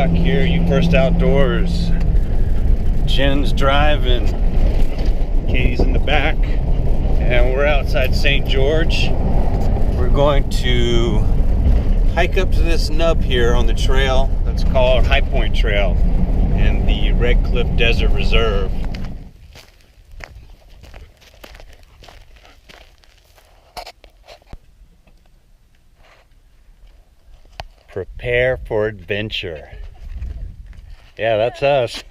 truck here, You First Outdoors. Jen's driving, Katie's in the back, and we're outside St. George. We're going to hike up to this nub here on the trail that's called High Point Trail in the Red Cliff Desert Reserve. Prepare for adventure. Yeah, that's us.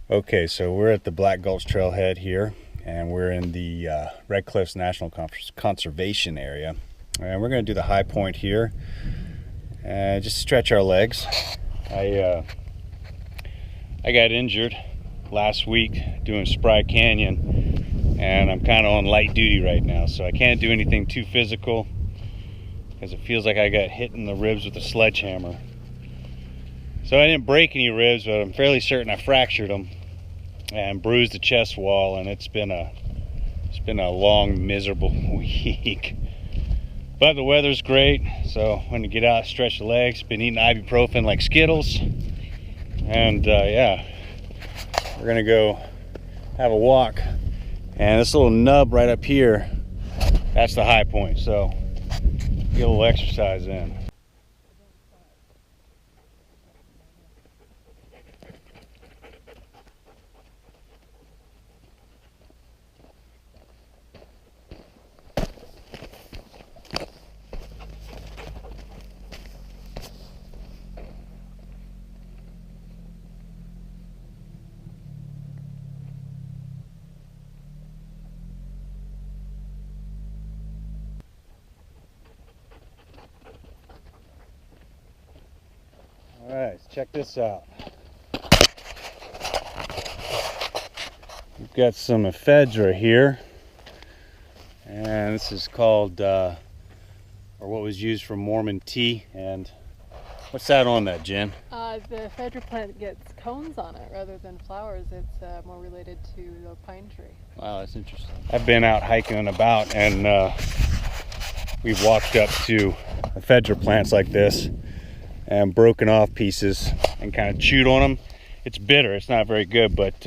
Okay, so we're at the Black Gulch Trailhead here, and we're in the Red Cliffs National Conservation Area. And we're going to do the high point here and just stretch our legs. I got injured last week doing Spry Canyon, and I'm kind of on light duty right now, so I can't do anything too physical because it feels like I got hit in the ribs with a sledgehammer. So I didn't break any ribs, but I'm fairly certain I fractured them and bruised the chest wall, and it's been a long, miserable week. But the weather's great, so I'm gonna get out, stretch the legs. Been eating ibuprofen like Skittles, and yeah, we're gonna go have a walk. And this little nub right up here, that's the high point. So get a little exercise in. All right, check this out. We've got some ephedra here, and this is called, or what was used for Mormon tea. And what's that on that, Jen? The ephedra plant gets cones on it rather than flowers. It's more related to the pine tree. Wow, that's interesting. I've been out hiking and about, and we've walked up to ephedra plants like this and broken off pieces and kind of chewed on them. It's bitter, it's not very good, but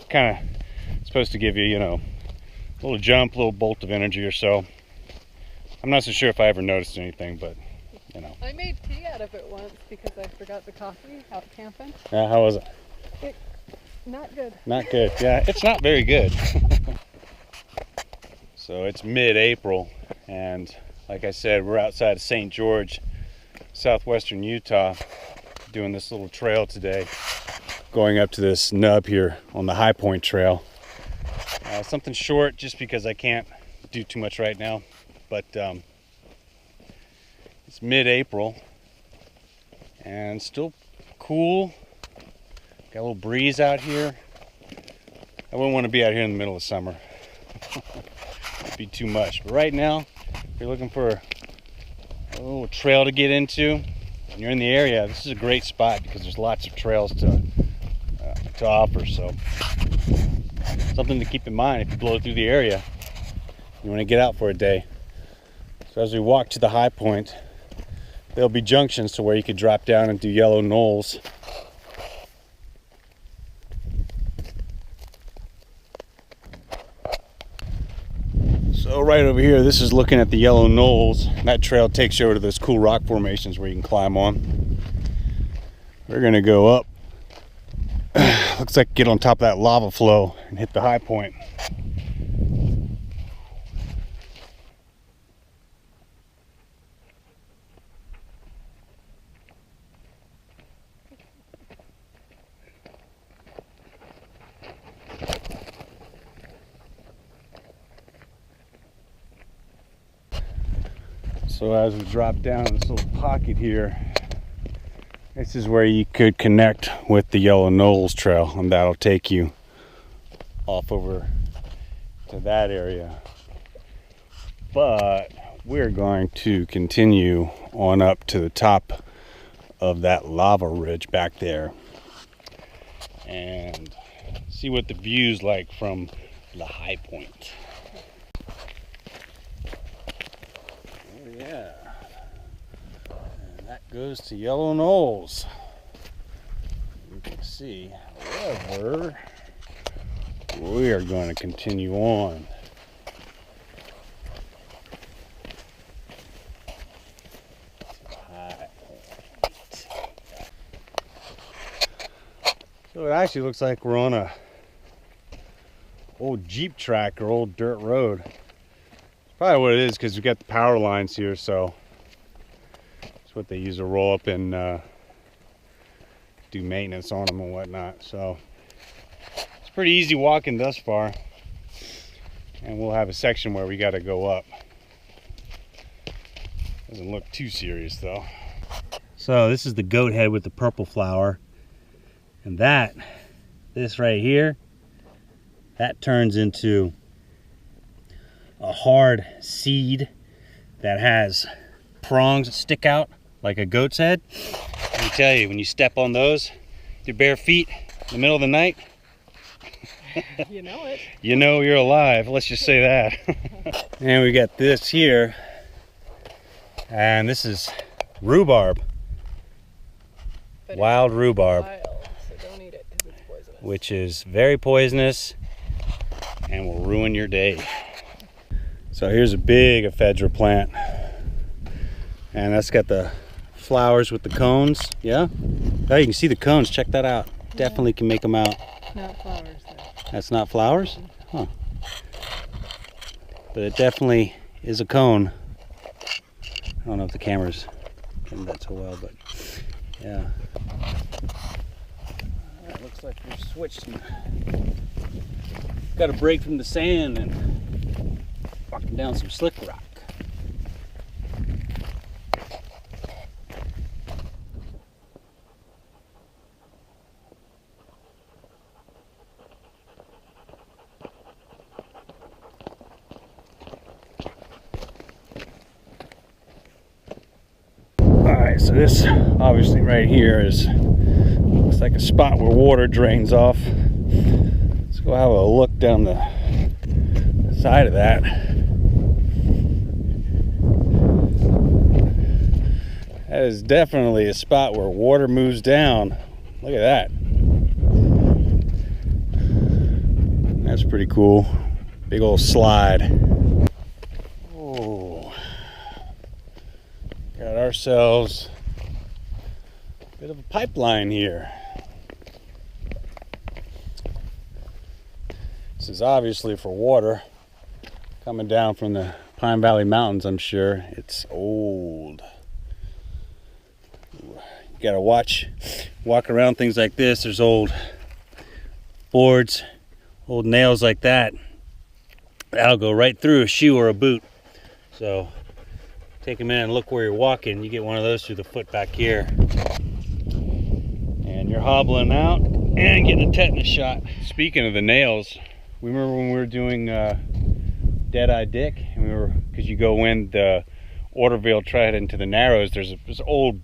kind of supposed to give you, you know, a little jump, a little bolt of energy or so. I'm not so sure if I ever noticed anything, but you know. I made tea out of it once because I forgot the coffee out camping. Yeah, how was it? Not good. Not good, yeah, it's not very good. So it's mid-April, and like I said, we're outside of St. George, southwestern Utah, doing this little trail today, going up to this nub here on the High Point Trail. Something short just because I can't do too much right now, but it's mid-April and still cool. Got a little breeze out here. I wouldn't want to be out here in the middle of summer. It'd be too much, but right now, if you're looking for a little trail to get into and you're in the area, this is a great spot because there's lots of trails to offer. So something to keep in mind if you blow through the area, you want to get out for a day. So as we walk to the high point, there'll be junctions to where you could drop down and do yellow knolls. So right over here, this is looking at the yellow knolls. That trail takes you over to those cool rock formations where you can climb on. We're gonna go up. Looks like get on top of that lava flow and hit the high point. So as we drop down this little pocket here, this is where you could connect with the Yellow Knolls Trail, and that'll take you off over to that area. But we're going to continue on up to the top of that lava ridge back there and see what the view's like from the high point. Oh yeah. And that goes to Yellow Knolls. You can see, however, we are going to continue on. So it actually looks like we're on a old Jeep track or old dirt road. It's probably what it is because we've got the power lines here, so it's what they use to roll up and do maintenance on them and whatnot. So it's pretty easy walking thus far, and we'll have a section where we got to go up. Doesn't look too serious though. So this is the goat head with the purple flower. And this right here, that turns into a hard seed that has prongs that stick out like a goat's head. Let me tell you, when you step on those, your bare feet in the middle of the night, You know it. you know you're alive, let's just say that. And we got this here, and this is rhubarb. But Wild rhubarb. Wild, so don't eat it because it's poisonous. Which is very poisonous and will ruin your day. So here's a big ephedra plant, and that's got the flowers with the cones. Yeah, oh, you can see the cones. Check that out. Definitely can make them out. Not flowers though. That's not flowers? Huh. But it definitely is a cone. I don't know if the camera's getting that so well, but yeah. It looks like we've switched and got a break from the sand and walking down some slick rock. Alright, so this obviously right here looks like a spot where water drains off. Let's go have a look down the side of that. That is definitely a spot where water moves down. Look at that. That's pretty cool. Big old slide. Oh. Got ourselves a bit of a pipeline here. This is obviously for water coming down from the Pine Valley Mountains, I'm sure. It's old. You gotta walk around things like this. There's old boards, old nails like that. That'll go right through a shoe or a boot. So take a minute and look where you're walking. You get one of those through the foot back here. And you're hobbling out and getting a tetanus shot. Speaking of the nails, we remember when we were doing Dead-Eye Dick, and because you go in the Orderville Trailhead into the Narrows, there's this old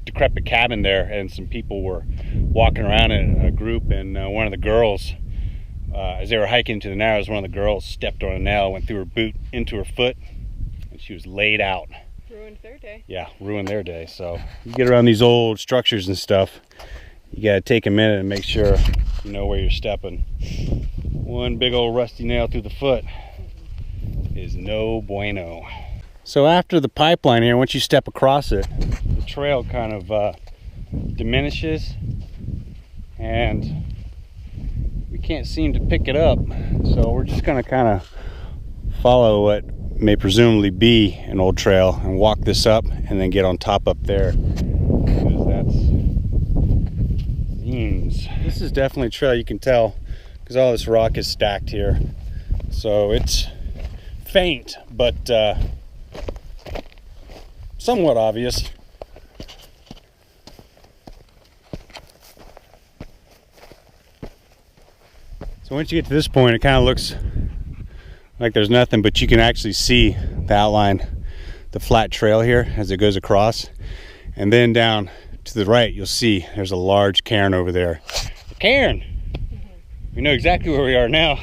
decrepit cabin there, and some people were walking around in a group, and one of the girls, as they were hiking to the Narrows, one of the girls stepped on a nail, went through her boot into her foot, and she was laid out. Ruined their day. Yeah, ruined their day. So you get around these old structures and stuff, you gotta take a minute and make sure you know where you're stepping. One big old rusty nail through the foot is no bueno. So after the pipeline here, once you step across it, the trail kind of diminishes, and we can't seem to pick it up. So we're just gonna kind of follow what may presumably be an old trail and walk this up and then get on top up there, because that's seems. This is definitely a trail, you can tell, because all this rock is stacked here. So it's faint, but somewhat obvious. So once you get to this point, it kind of looks like there's nothing, but you can actually see the outline, the flat trail here as it goes across. And then down to the right, you'll see there's a large cairn over there. A cairn! We know exactly where we are now.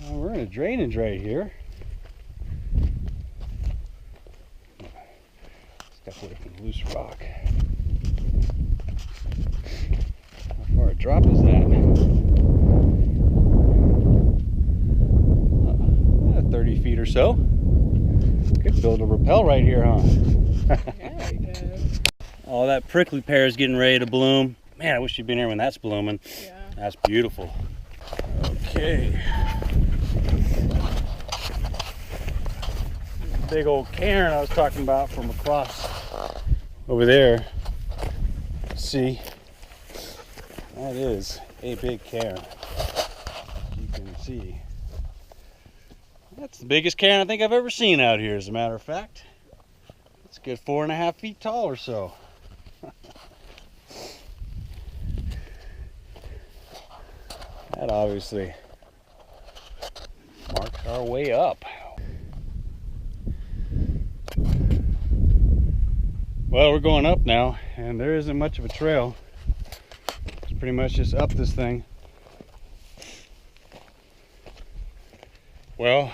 We're in a drainage right here. Step away from the loose rock. How far a drop is that? 30 feet or so. Could build a rappel right here, huh? Yeah, we could. Oh, that prickly pear is getting ready to bloom. Man, I wish you'd been here when that's blooming. Yeah. That's beautiful. Okay. Big old cairn I was talking about from across over there. See, that is a big cairn. You can see. That's the biggest cairn I think I've ever seen out here, as a matter of fact. It's a good 4.5 feet tall or so. That obviously marks our way up. Well, we're going up now, and there isn't much of a trail. It's pretty much just up this thing. Well,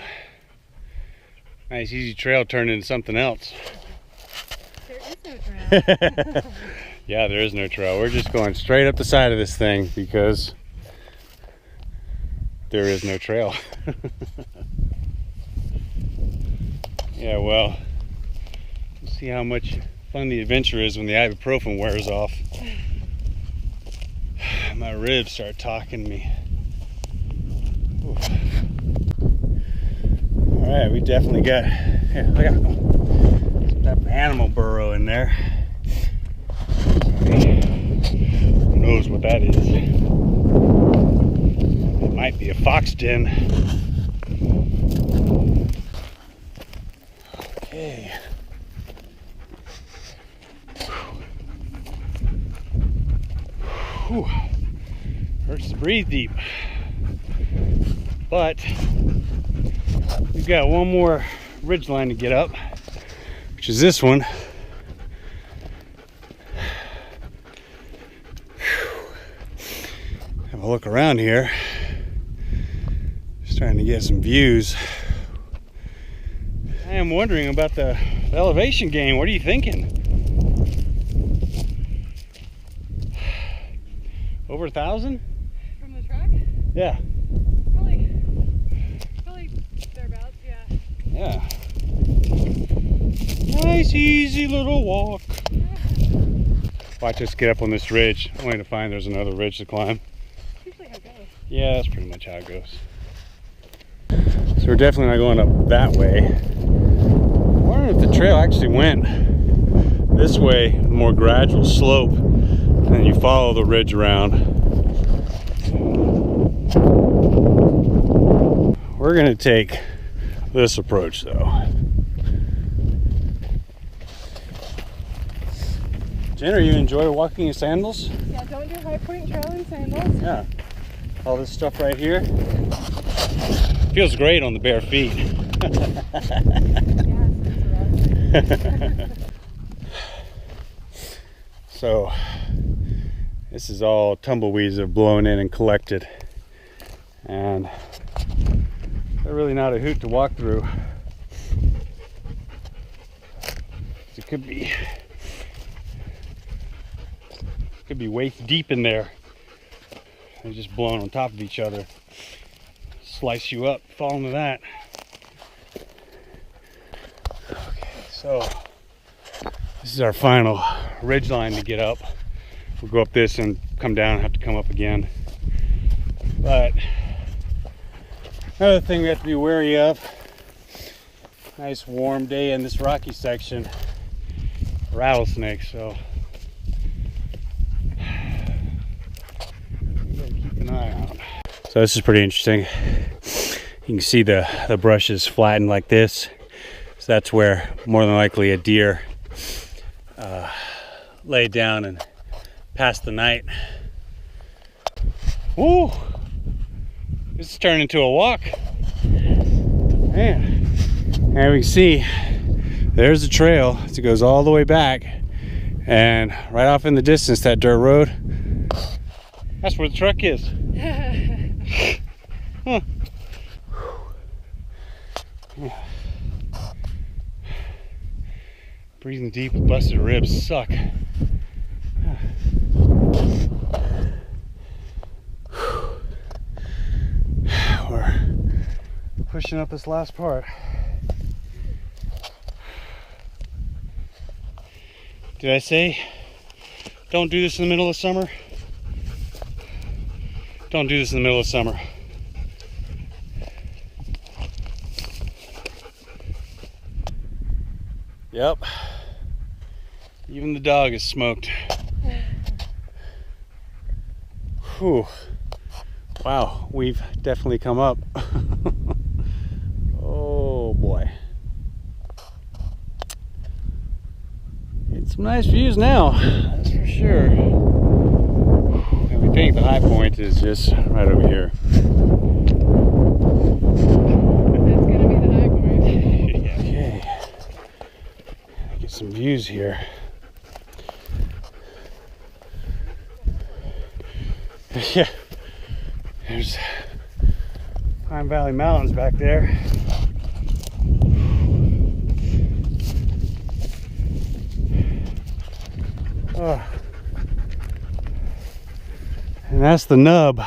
nice easy trail turned into something else. There is no trail. Yeah, there is no trail. We're just going straight up the side of this thing because there is no trail. Yeah, well, we'll see how much fun the adventure is when the ibuprofen wears off. My ribs start talking to me. Oof. All right, we definitely got, yeah, look out, some type of animal burrow in there. Who knows what that is? It might be a fox den. Okay. Whew. Hurts to breathe deep. But we've got one more ridge line to get up, which is this one. Have a look around here. Just trying to get some views. I am wondering about the elevation gain. What are you thinking? Over 1,000? From the truck? Yeah. Probably thereabouts, yeah. Yeah. Nice, easy little walk. Watch us get up on this ridge, only to find there's another ridge to climb. That's usually how it goes. Yeah, that's pretty much how it goes. So we're definitely not going up that way. I wonder if the trail actually went this way, more gradual slope, and then you follow the ridge around. We're gonna take this approach though. Jen, are you enjoying walking in sandals? Yeah, don't do high point trail in sandals. Yeah. All this stuff right here. Feels great on the bare feet. Yeah, So, this is all tumbleweeds that have blown in and collected. And they're really not a hoot to walk through. It could be waist deep in there. They're just blown on top of each other. Slice you up, fall into that. Okay, so this is our final ridge line to get up. We'll go up this and come down and have to come up again. But another thing we have to be wary of, nice warm day in this rocky section, rattlesnakes, so we gotta keep an eye out. So this is pretty interesting. You can see the brush is flattened like this. So that's where more than likely a deer laid down and passed the night. Woo! This is turning into a walk. Man. And we can see there's the trail. It goes all the way back. And right off in the distance, that dirt road, that's where the truck is. Huh. Breathing deep with busted ribs suck. We're pushing up this last part. Did I say don't do this in the middle of summer? Don't do this in the middle of summer. Yep. Even the dog is smoked. Whew. Wow, we've definitely come up. Oh boy. It's some nice views now, that's for sure. And we think the high point is just right over here. That's gonna be the high point. Okay. Get some views here. Yeah. There's Pine Valley Mountains back there. Oh. And that's the nub.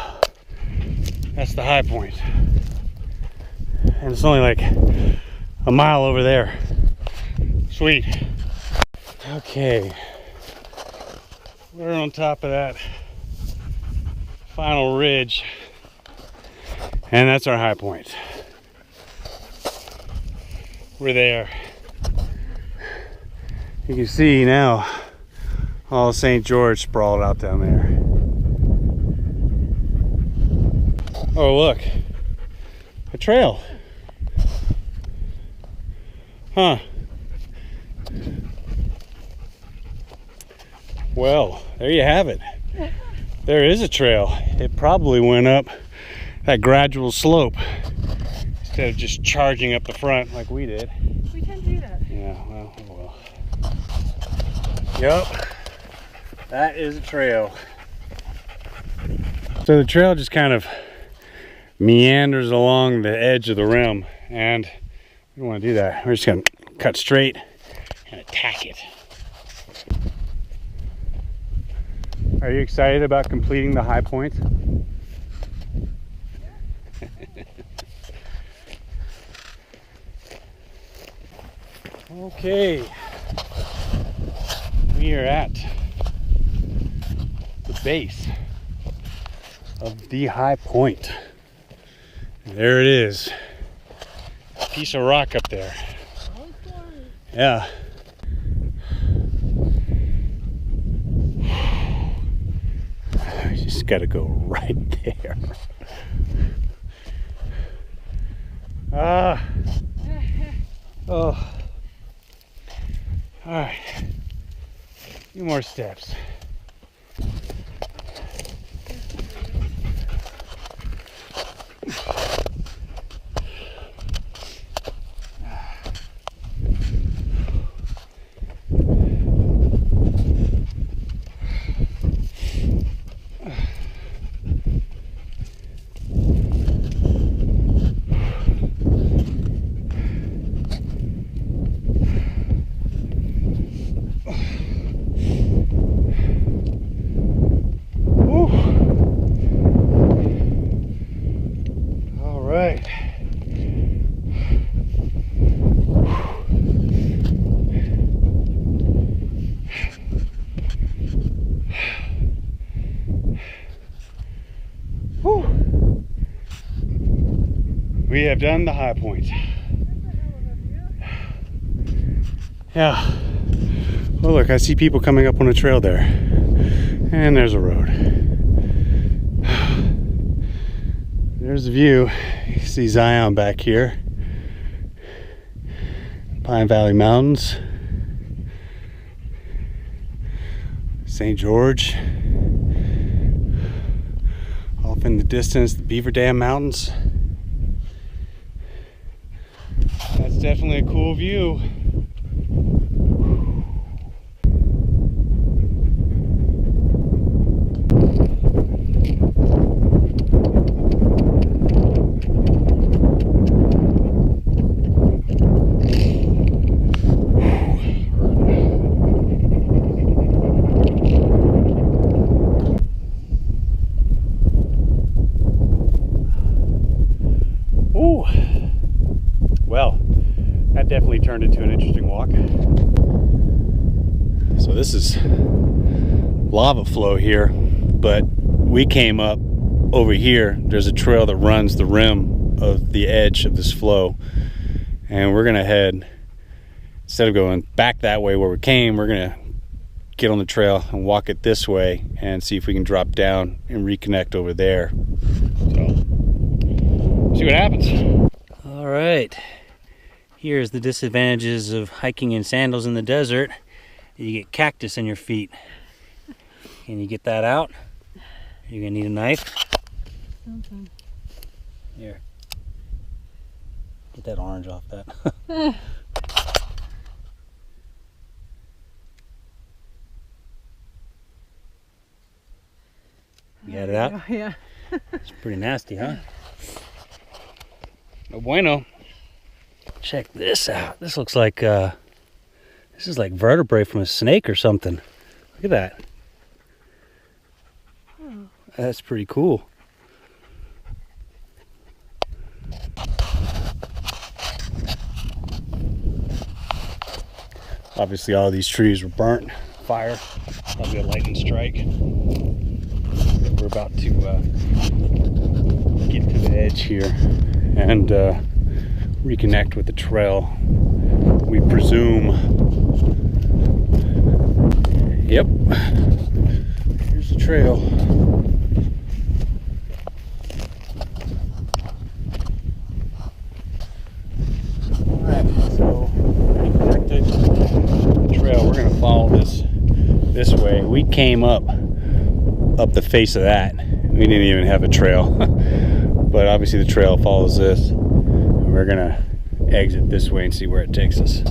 That's the high point. And it's only like a mile over there. Sweet. Okay. We're on top of that final ridge. And that's our high point. We're there. You can see now all of St. George sprawled out down there. Oh, look. A trail. Huh. Well, there you have it. There is a trail. It probably went up that gradual slope instead of just charging up the front like we did. We tend to do that. Yeah, well, oh well. Yep, that is a trail. So the trail just kind of meanders along the edge of the rim, and we don't want to do that. We're just going to cut straight and attack it. Are you excited about completing the high point? Okay, we are at the base of the high point. There it is, a piece of rock up there. Yeah. I just gotta go right there. Oh. All right, a few more steps. We have done the high point. Yeah. Oh look, I see people coming up on a trail there. And there's a road. There's the view. You can see Zion back here. Pine Valley Mountains. St. George. Off in the distance, the Beaver Dam Mountains. That's definitely a cool view. that definitely turned into an interesting walk. So this is lava flow here, but we came up over here. There's a trail that runs the rim of the edge of this flow, and we're gonna head, instead of going back that way where we came, we're gonna get on the trail and walk it this way and see if we can drop down and reconnect over there. So see what happens. All right, here's the disadvantages of hiking in sandals in the desert. You get cactus in your feet. Can you get that out? You're gonna need a knife. Okay. Here, get that orange off that. You got it out? Oh, yeah. It's pretty nasty, huh? No bueno. Check this out. This looks like this is like vertebrae from a snake or something. Look at that. Oh. That's pretty cool. Obviously all of these trees were burnt. Fire. Probably a lightning strike. We're about to get to the edge here and reconnect with the trail, we presume. Yep, here's the trail. Alright, so reconnected the trail. We're going to follow this way. We came up the face of that. We didn't even have a trail, but obviously the trail follows this. We're gonna exit this way and see where it takes us.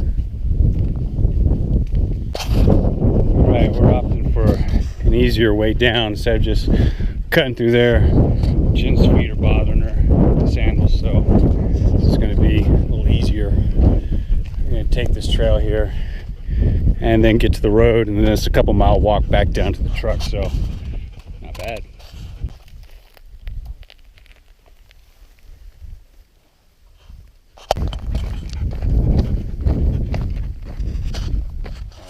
Alright, we're opting for an easier way down instead of just cutting through there. Jin's feet are bothering her, the sandals, so this is gonna be a little easier. We're gonna take this trail here and then get to the road, and then it's a couple mile walk back down to the truck, so not bad.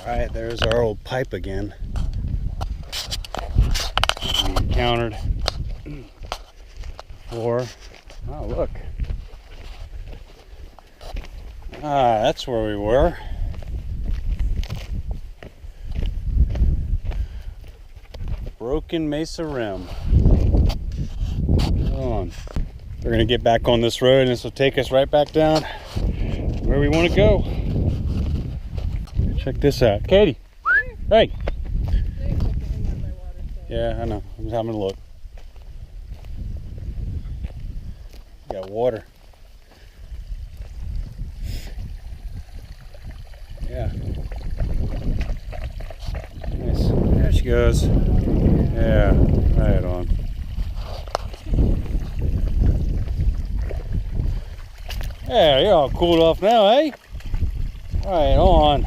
All right, there's our old pipe again. We encountered before. Oh, look. Ah, that's where we were. Broken Mesa Rim. Hold on. We're gonna get back on this road and this will take us right back down where we want to go. Check this out. Katie. Hey. Yeah, I know. I'm having a look. Got water. Yeah. Nice. There she goes. Yeah, right on. Yeah, you're all cooled off now, eh? Right on.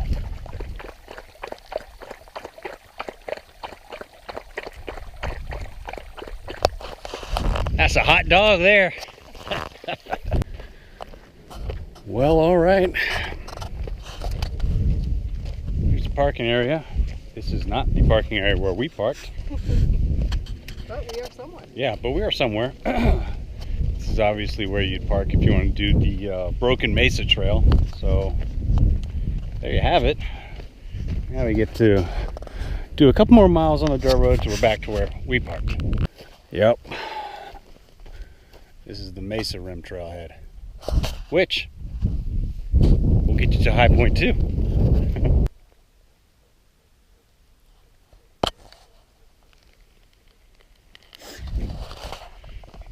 That's a hot dog there. Well, all right. Here's the parking area. This is not the parking area where we parked. But we are somewhere. Yeah, but we are somewhere. This is obviously where you'd park if you want to do the Broken Mesa Trail. So there you have it. Now we get to do a couple more miles on the dirt road till we're back to where we parked. Yep. This is the Mesa Rim Trailhead, which will get you to High Point too.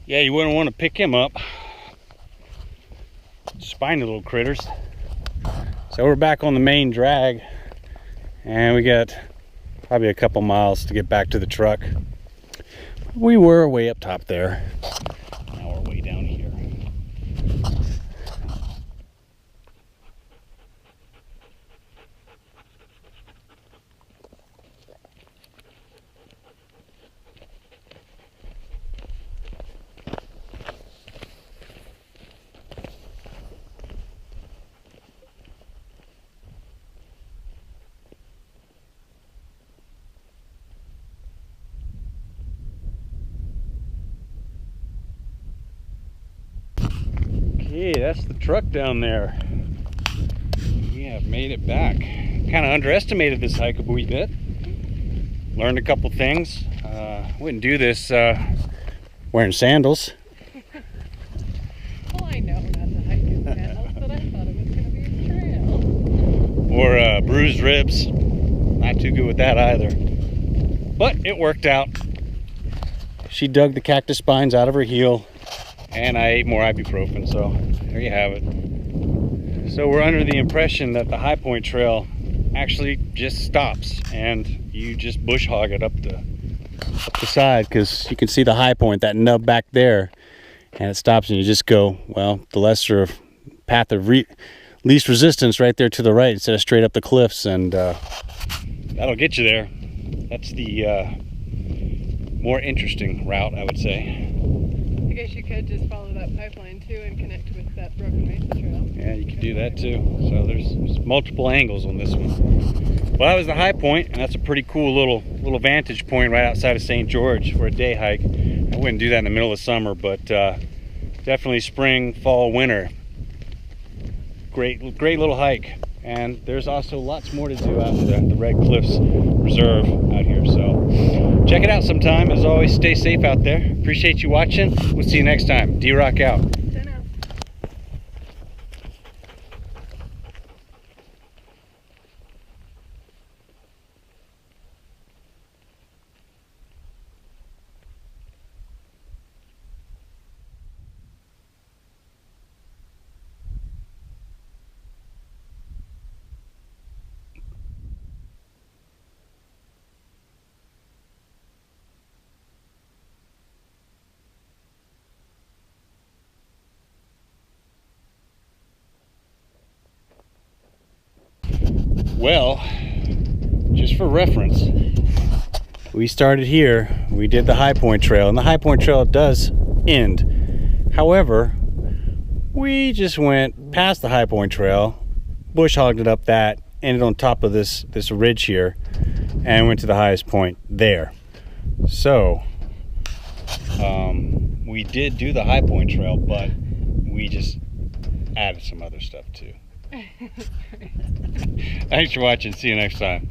Yeah, you wouldn't want to pick him up. Spiny little critters. So we're back on the main drag, and we got probably a couple miles to get back to the truck. We were way up top there. Now we're way down here. Hey, that's the truck down there. We have made it back. Kind of underestimated this hike a wee bit. Learned a couple things. Wouldn't do this wearing sandals. Well, I know not to hike in sandals, but I thought it was going to be a trail. Or bruised ribs. Not too good with that either. But it worked out. She dug the cactus spines out of her heel, and I ate more ibuprofen, so there you have it. So we're under the impression that the High Point Trail actually just stops, and you just bush hog it up the side, because you can see the high point, that nub back there, and it stops, and you just go, well, the lesser path of least resistance right there to the right instead of straight up the cliffs, and that'll get you there. That's the more interesting route, I would say. I guess you could just follow that pipeline too and connect with that broken Mesa Trail. Yeah, you could do that too. So there's multiple angles on this one. Well, that was the high point, and that's a pretty cool little vantage point right outside of St. George for a day hike. I wouldn't do that in the middle of summer, but definitely spring, fall, winter. Great little hike. And there's also lots more to do out in the Red Cliffs Reserve out here. So check it out sometime. As always, stay safe out there. Appreciate you watching. We'll see you next time. D-Rock out. Well, just for reference, we started here, we did the High Point Trail, and the High Point Trail does end. However, we just went past the High Point Trail, bush hogged it up that, ended on top of this ridge here, and went to the highest point there. So, we did do the High Point Trail, but we just added some other stuff too. Thanks for watching. See you next time.